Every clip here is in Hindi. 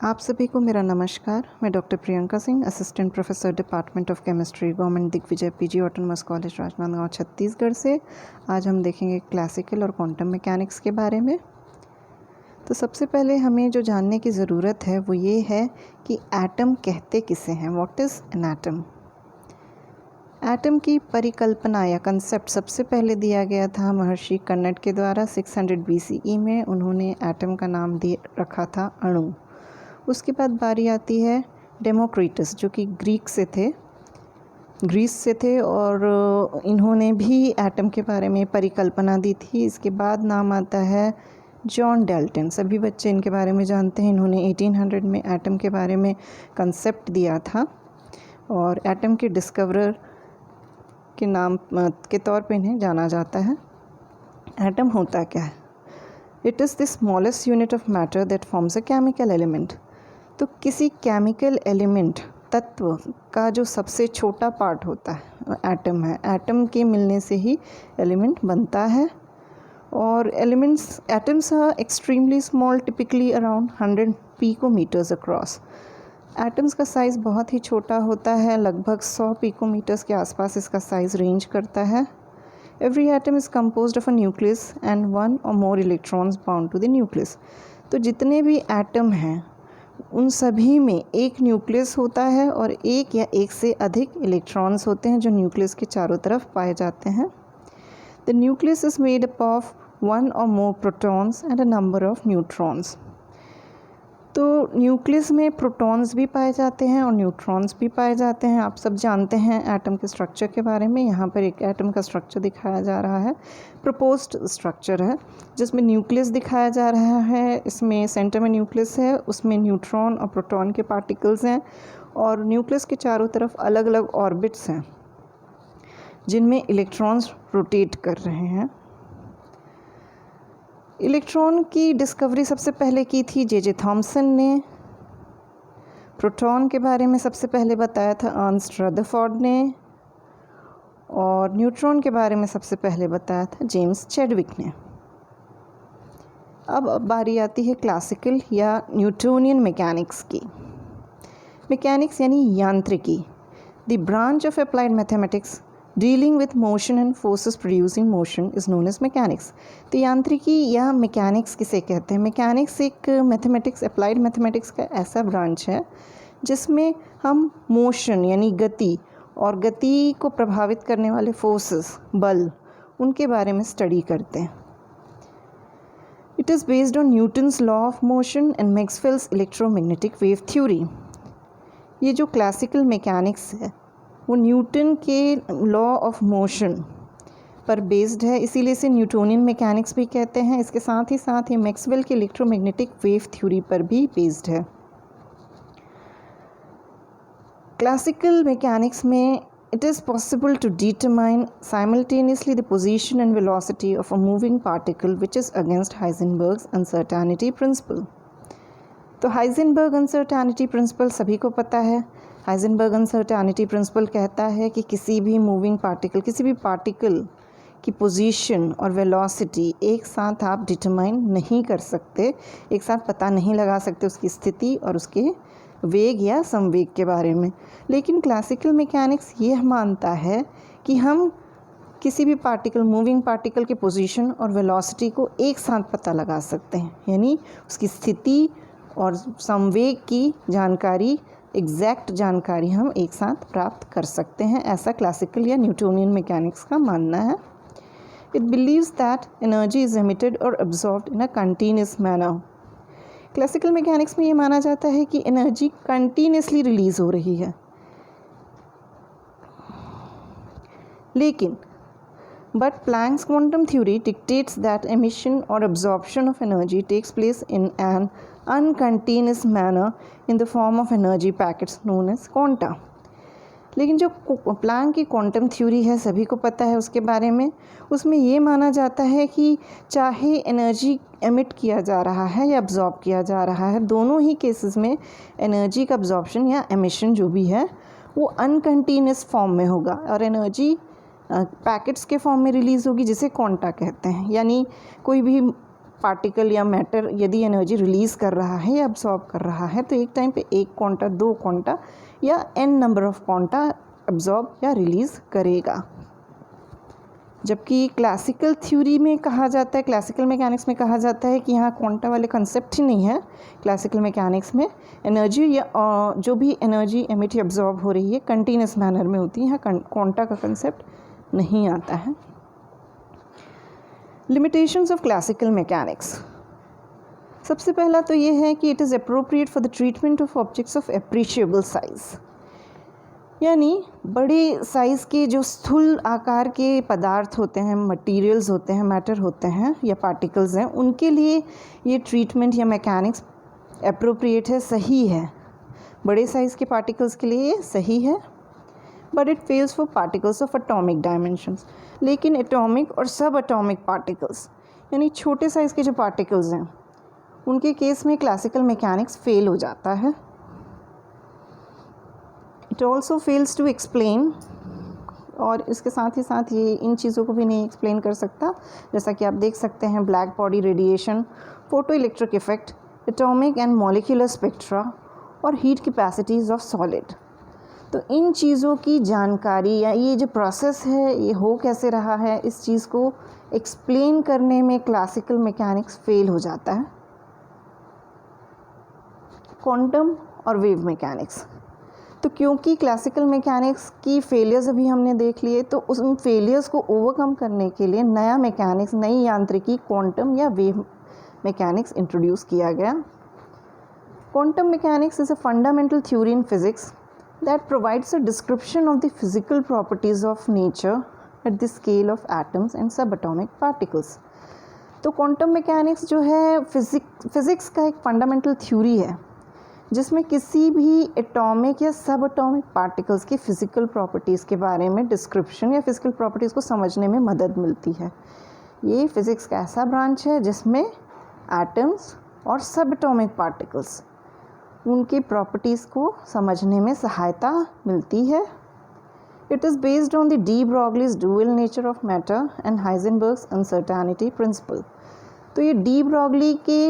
आप सभी को मेरा नमस्कार। मैं doctor Priyanka Singh, assistant professor department of chemistry, government Digvijay PG autonomous college, Rajnandgaon, Chhattisgarh से। आज हम देखेंगे क्लासिकल और क्वांटम मैकेनिक्स के बारे में। तो सबसे पहले हमें जो जानने की ज़रूरत है वो ये है कि एटम कहते किसे हैं। What is an atom? Atom की परिकल्पना या कंसेप्ट सबसे पहले दिया गया था महर्षि कन्नड के द्वारा 600 BCE में। उन्होंने एटम का नाम दे रखा था अणु। उसके बाद बारी आती है डेमोक्रिटस, जो कि ग्रीस से थे और इन्होंने भी एटम के बारे में परिकल्पना दी थी। इसके बाद नाम आता है जॉन डाल्टन। सभी बच्चे इनके बारे में जानते हैं। इन्होंने 1800 में एटम के बारे में कंसेप्ट दिया था और एटम के डिस्कवरर के नाम के तौर पे इन्हें जाना जाता है। एटम होता क्या है? It is the smallest unit of matter that forms a chemical element. तो किसी केमिकल एलिमेंट तत्व का जो सबसे छोटा पार्ट होता है एटम है। एटम के मिलने से ही एलिमेंट बनता है। और atoms are extremely small, typically around 100 picometres across. Atoms का साइज़ बहुत ही छोटा होता है, लगभग 100 पिकोमीटर्स के आसपास इसका साइज़ रेंज करता है। Every atom is composed of a nucleus and one or more electrons bound to the nucleus. तो जितने भी एटम हैं उन सभी में एक न्यूक्लियस होता है और एक या एक से अधिक इलेक्ट्रॉन्स होते हैं जो न्यूक्लियस के चारों तरफ पाए जाते हैं। The nucleus is made up of one or more protons and a number of neutrons. तो न्यूक्लियस में प्रोटॉन्स भी पाए जाते हैं और न्यूट्रॉन्स भी पाए जाते हैं। आप सब जानते हैं एटम के स्ट्रक्चर के बारे में। यहाँ पर एक एटम का स्ट्रक्चर दिखाया जा रहा है। प्रपोज्ड स्ट्रक्चर है जिसमें न्यूक्लियस दिखाया जा रहा है। इसमें सेंटर में न्यूक्लियस है, उसमें न्यूट्रॉन और प्रोटॉन के पार्टिकल्स हैं और न्यूक्लियस के चारों तरफ अलग अलग ऑर्बिट्स हैं जिनमें इलेक्ट्रॉन्स रोटेट कर रहे हैं। इलेक्ट्रॉन की डिस्कवरी सबसे पहले की थी जे थॉमसन ने। प्रोटॉन के बारे में सबसे पहले बताया था अर्नस्ट रदरफोर्ड ने और न्यूट्रॉन के बारे में सबसे पहले बताया था जेम्स चैडविक ने। अब बारी आती है क्लासिकल या न्यूटोनियन मैकेनिक्स की। मैकेनिक्स यानी यांत्रिकी, the branch of applied mathematics dealing with motion and forces producing motion is known as mechanics. तो यांत्रिकी या मैकेनिक्स किसे कहते हैं? मैकेनिक्स एक मैथमेटिक्स, अप्लाइड मैथमेटिक्स का ऐसा ब्रांच है जिसमें हम मोशन यानी गति और गति को प्रभावित करने वाले फोर्सेस, बल, उनके बारे में स्टडी करते हैं। It is based on Newton's law of motion and Maxwell's electromagnetic wave theory. ये जो क्लासिकल मैकेनिक्स है वो न्यूटन के लॉ ऑफ मोशन पर बेस्ड है, इसीलिए इसे न्यूटोनियन मैकेनिक्स भी कहते हैं। इसके साथ ही मैक्सवेल के इलेक्ट्रोमैग्नेटिक वेव थ्योरी पर भी बेस्ड है। क्लासिकल मैकेनिक्स में it is possible to determine simultaneously the position and velocity of a moving particle, which is against Heisenberg's uncertainty principle. तो हाइजेनबर्ग अनसर्टेनिटी प्रिंसिपल सभी को पता है। हाइजेनबर्ग अनसर्टेनिटी प्रिंसिपल कहता है कि किसी भी पार्टिकल की पोजीशन और वेलोसिटी एक साथ आप डिटरमाइन नहीं कर सकते, एक साथ पता नहीं लगा सकते उसकी स्थिति और उसके वेग या संवेग के बारे में। लेकिन क्लासिकल मैकेनिक्स ये मानता है कि हम किसी भी मूविंग पार्टिकल के पोजीशन और वेलोसिटी को एक साथ पता लगा सकते हैं, यानी उसकी स्थिति और संवेग की जानकारी, एग्जैक्ट जानकारी हम एक साथ प्राप्त कर सकते हैं। ऐसा क्लासिकल या न्यूटोनियन मैकेनिक्स का मानना है। It believes that energy is emitted और absorbed in a continuous manner. Classical mechanics में ये माना जाता है कि एनर्जी कंटिन्यूसली रिलीज हो रही है, लेकिन but Planck's quantum theory dictates that emission or absorption of energy takes place in an uncontinuous manner in the form of energy packets known as quanta. लेकिन जो प्लैंक की क्वांटम थ्योरी है सभी को पता है उसके बारे में। उसमें ये माना जाता है कि चाहे एनर्जी एमिट किया जा रहा है या अब्जॉर्ब किया जा रहा है, दोनों ही केसेस में एनर्जी का अब्जॉर्प्शन या एमिशन जो भी है वो अनकंटिन्यूस फॉर्म में होगा और एनर्जी पैकेट्स के फॉर्म में रिलीज़ होगी, जिसे क्वांटा कहते हैं। यानी कोई भी पार्टिकल या मैटर यदि एनर्जी रिलीज़ कर रहा है या अब्सॉर्ब कर रहा है तो एक टाइम पे एक क्वांटा, दो क्वांटा या n number of quanta absorb या रिलीज़ करेगा। जबकि क्लासिकल थ्योरी में कहा जाता है, क्लासिकल मैकेनिक्स में कहा जाता है कि यहाँ क्वांटा वाले कंसेप्ट ही नहीं है। क्लासिकल मैकेनिक्स में एनर्जी या जो भी एनर्जी एमिट या अब्सॉर्ब हो रही है कंटिन्यूस मैनर में होती है, यहाँ क्वांटा का कंसेप्ट नहीं आता है। लिमिटेशंस ऑफ क्लासिकल मैकेनिक्स, सबसे पहला तो ये है कि it is appropriate for the treatment of objects of appreciable size, यानी बड़े साइज़ के जो स्थूल आकार के पदार्थ होते हैं, मटेरियल्स होते हैं, मैटर होते हैं या पार्टिकल्स हैं, उनके लिए ये ट्रीटमेंट या मैकेनिक्स अप्रोप्रिएट है, सही है। बड़े साइज़ के पार्टिकल्स के लिए ये सही है, but it fails for particles of atomic dimensions. लेकिन एटॉमिक और सब एटॉमिक पार्टिकल्स यानी छोटे साइज़ के जो पार्टिकल्स हैं उनके केस में क्लासिकल मैकेनिक्स फेल हो जाता है। It also fails to explain, और इसके साथ ही साथ ये इन चीज़ों को भी नहीं एक्सप्लेन कर सकता, जैसा कि आप देख सकते हैं black body radiation, photo electric effect, atomic and molecular spectra और हीट कैपेसिटीज़ ऑफ सॉलिड। तो इन चीज़ों की जानकारी या ये जो प्रोसेस है ये हो कैसे रहा है, इस चीज़ को एक्सप्लेन करने में क्लासिकल मैकेनिक्स फेल हो जाता है। क्वांटम और वेव मैकेनिक्स, तो क्योंकि क्लासिकल मैकेनिक्स की फेलियर्स अभी हमने देख लिए, तो उन फेलियर्स को ओवरकम करने के लिए नया मैकेनिक्स, नई यांत्रिकी क्वांटम या वेव मैकेनिक्स इंट्रोड्यूस किया गया। Quantum mechanics is a fundamental theory in physics that provides a description of the physical properties of nature at the scale of atoms and subatomic particles। तो क्वांटम मैकेनिक्स जो है फिज़िक्स का एक फंडामेंटल थ्योरी है जिसमें किसी भी एटॉमिक या सब एटॉमिक पार्टिकल्स की फ़िज़िकल प्रॉपर्टीज़ के बारे में डिस्क्रिप्शन या फिज़िकल प्रॉपर्टीज़ को समझने में मदद मिलती है। ये फिज़िक्स का ऐसा ब्रांच है जिसमें एटम्स और सब एटॉमिक पार्टिकल्स उनकी प्रॉपर्टीज़ को समझने में सहायता मिलती है। It is based on the de Broglie's dual nature of matter and Heisenberg's uncertainty principle. तो ये डी ब्रॉगली के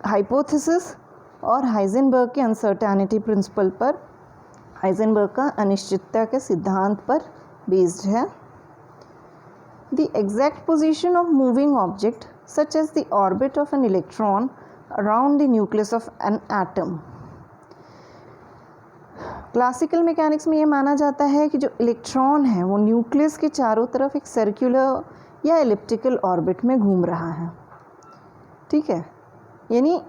हाइपोथेसिस और हाइजेनबर्ग के अनसर्टेनिटी प्रिंसिपल पर, हाइजेनबर्ग का अनिश्चितता के सिद्धांत पर बेस्ड है। The exact position of moving object such as the orbit of an electron around the nucleus of an atom। Classical mechanics में ये माना जाता है कि जो इलेक्ट्रॉन है वो न्यूक्लियस के चारों तरफ एक सर्कुलर या एलिप्टिकल ऑर्बिट में घूम रहा है। ठीक है, यानी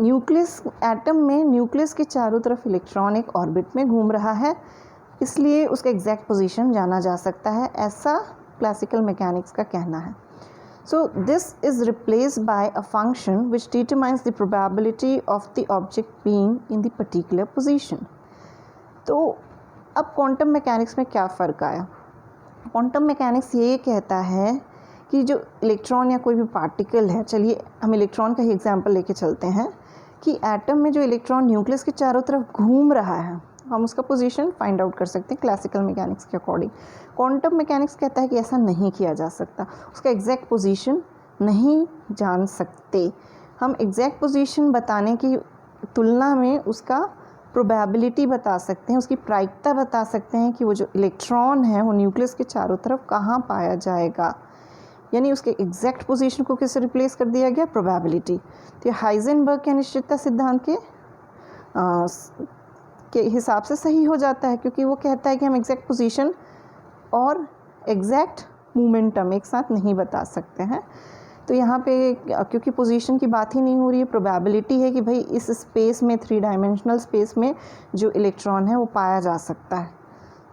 न्यूक्लियस, एटम में न्यूक्लियस के चारों तरफ इलेक्ट्रॉन एक ऑर्बिट में घूम रहा है, इसलिए उसका एग्जैक्ट पोजीशन जाना जा सकता है, ऐसा क्लासिकल मैकेनिक्स का कहना है। So this is replaced by a function which determines the probability of the object being in the particular position। तो अब क्वांटम मैकेनिक्स में क्या फ़र्क आया? क्वांटम मैकेनिक्स ये कहता है कि जो इलेक्ट्रॉन या कोई भी पार्टिकल है, चलिए हम इलेक्ट्रॉन का ही एग्जांपल लेके चलते हैं कि एटम में जो इलेक्ट्रॉन न्यूक्लियस के चारों तरफ घूम रहा है, हम उसका पोजीशन फाइंड आउट कर सकते हैं क्लासिकल मैकेनिक्स के अकॉर्डिंग। क्वांटम मैकेनिक्स कहता है कि ऐसा नहीं किया जा सकता, उसका एग्जैक्ट पोजीशन नहीं जान सकते। हम एग्जैक्ट पोजीशन बताने की तुलना में उसका प्रोबेबिलिटी बता सकते हैं, उसकी प्रायिकता बता सकते हैं कि वो जो इलेक्ट्रॉन है वो न्यूक्लियस के चारों तरफ कहाँ पाया जाएगा, यानी उसके एग्जैक्ट पोजीशन को किससे रिप्लेस कर दिया गया? प्रोबेबिलिटी। तो ये हाइजेनबर्ग के अनिश्चितता सिद्धांत के हिसाब से सही हो जाता है, क्योंकि वो कहता है कि हम एग्जैक्ट पोजीशन और एग्जैक्ट मोमेंटम एक साथ नहीं बता सकते हैं। तो यहाँ पे क्योंकि पोजीशन की बात ही नहीं हो रही है, प्रोबेबिलिटी है कि भाई इस स्पेस में, 3 डायमेंशनल स्पेस में जो इलेक्ट्रॉन है वो पाया जा सकता है।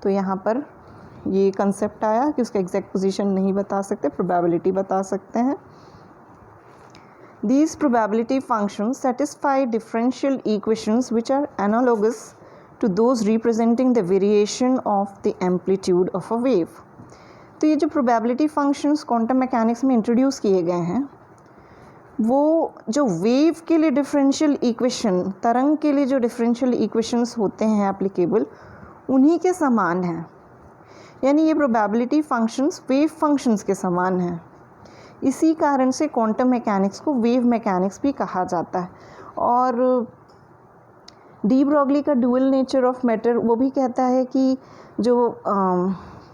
तो यहाँ पर ये कंसेप्ट आया कि उसका एग्जैक्ट पोजीशन नहीं बता सकते, प्रोबेबिलिटी बता सकते हैं। These probability functions satisfy differential equations which are analogous to those representing the variation of the amplitude of a wave। तो ये जो प्रोबेबिलिटी फंक्शंस क्वांटम मैकेनिक्स में इंट्रोड्यूस किए गए हैं वो जो वेव के लिए डिफरेंशियल इक्वेशन, तरंग के लिए जो डिफरेंशियल इक्वेशंस होते हैं एप्लीकेबल, उन्हीं के समान हैं। यानी ये प्रोबेबिलिटी फंक्शंस वेव फंक्शंस के समान हैं। इसी कारण से क्वांटम मैकेनिक्स को वेव मैकेनिक्स भी कहा जाता है। और डी ब्रॉगली का डुअल नेचर ऑफ मैटर वो भी कहता है कि जो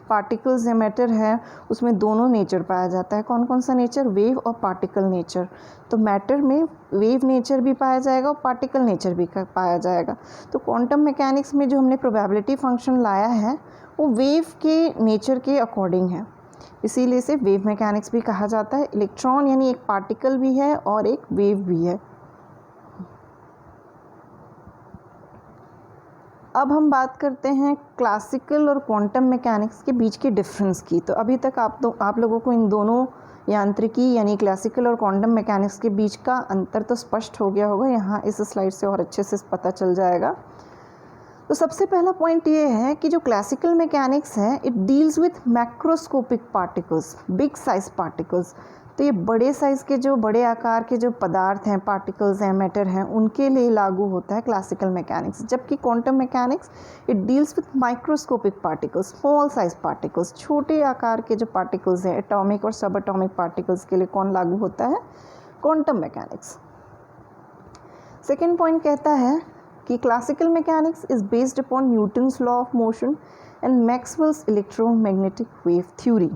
पार्टिकल्स या मैटर है उसमें दोनों नेचर पाया जाता है। कौन कौन सा नेचर? वेव और पार्टिकल नेचर। तो मैटर में वेव नेचर भी पाया जाएगा और पार्टिकल नेचर भी पाया जाएगा। तो क्वांटम मैकेनिक्स में जो हमने प्रोबेबिलिटी फंक्शन लाया है वो वेव के नेचर के अकॉर्डिंग है, इसीलिए इसे वेव मैकेनिक्स भी कहा जाता है। इलेक्ट्रॉन यानी एक पार्टिकल भी है और एक वेव भी है। अब हम बात करते हैं क्लासिकल और क्वांटम मैकेनिक्स के बीच के डिफरेंस की। तो अभी तक आप लोगों को इन दोनों यांत्रिकी यानी क्लासिकल और क्वांटम मैकेनिक्स के बीच का अंतर तो स्पष्ट हो गया होगा, यहाँ इस स्लाइड से और अच्छे से पता चल जाएगा। तो सबसे पहला पॉइंट ये है कि जो क्लासिकल मैकेनिक्स है it deals with macroscopic particles, big size particles. तो ये बड़े साइज़ के जो बड़े आकार के जो पदार्थ हैं, पार्टिकल्स हैं, मैटर हैं, उनके लिए लागू होता है क्लासिकल मैकेनिक्स। जबकि quantum mechanics it deals with microscopic particles, small size particles, छोटे आकार के जो पार्टिकल्स हैं, एटॉमिक और सब एटॉमिक पार्टिकल्स के लिए कौन लागू होता है? Quantum mechanics. सेकेंड पॉइंट कहता है कि classical mechanics is based upon Newton's law of motion and Maxwell's electromagnetic wave theory.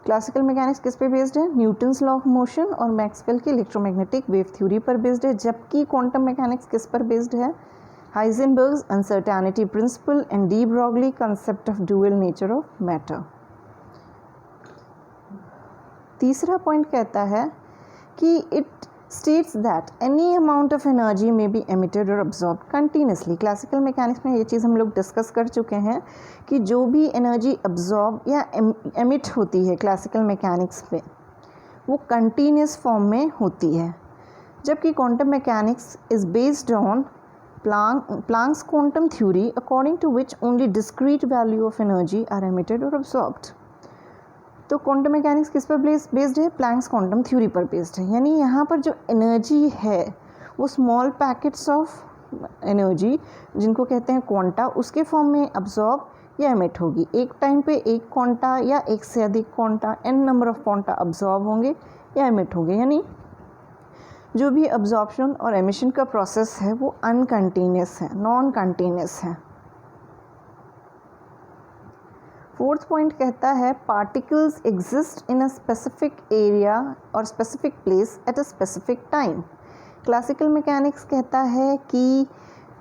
Classical mechanics किस पे बेस्ड है? न्यूटन्स लॉ ऑफ मोशन और मैक्सवेल की इलेक्ट्रोमैग्नेटिक वेव थ्योरी पर बेस्ड है। जबकि क्वांटम मैकेनिक्स किस पर बेस्ड है? Heisenberg's uncertainty principle and de Broglie concept of dual nature of matter. तीसरा पॉइंट कहता है कि it states that any amount of energy may be emitted or absorbed continuously। Classical mechanics में ये चीज़ हम लोग डिस्कस कर चुके हैं कि जो भी एनर्जी अब्जॉर्ब या एमिट होती है क्लासिकल मैकेनिक्स में वो कंटिन्यूस फॉर्म में होती है। जबकि quantum mechanics is based on Planck's quantum theory according to which only discrete value of energy are emitted और अब्जॉर्ब्ड। तो क्वांटम मैकेनिक्स किस पर बेस्ड है? प्लैंक्स क्वांटम थ्योरी पर बेस्ड है। यानी यहाँ पर जो एनर्जी है वो स्मॉल पैकेट्स ऑफ एनर्जी जिनको कहते हैं क्वांटा, उसके फॉर्म में अब्जॉर्ब या एमिट होगी। एक टाइम पे एक क्वांटा या एक से अधिक quanta, n number of quanta absorb होंगे या एमिट होंगे। यानी जो भी अब्जॉर्प्शन और एमिशन का प्रोसेस है वो अनकंटीन्यूस है, नॉन कंटीन्यूस है। फोर्थ पॉइंट कहता है particles exist in a specific area और specific place at a specific time. Classical mechanics कहता है कि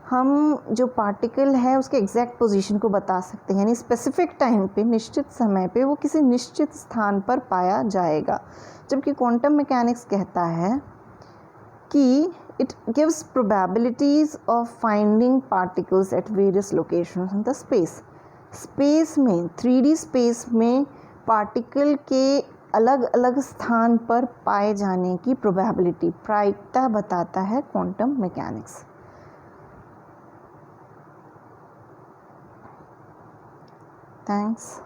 हम जो पार्टिकल है उसके एग्जैक्ट पोजीशन को बता सकते हैं, यानी स्पेसिफिक टाइम पे, निश्चित समय पे वो किसी निश्चित स्थान पर पाया जाएगा। जबकि क्वांटम मैकेनिक्स कहता है कि it gives probabilities of finding particles at various locations in the space में, 3D स्पेस में पार्टिकल के अलग अलग स्थान पर पाए जाने की प्रोबेबिलिटी, प्रायिकता बताता है क्वांटम मैकेनिक्स। थैंक्स।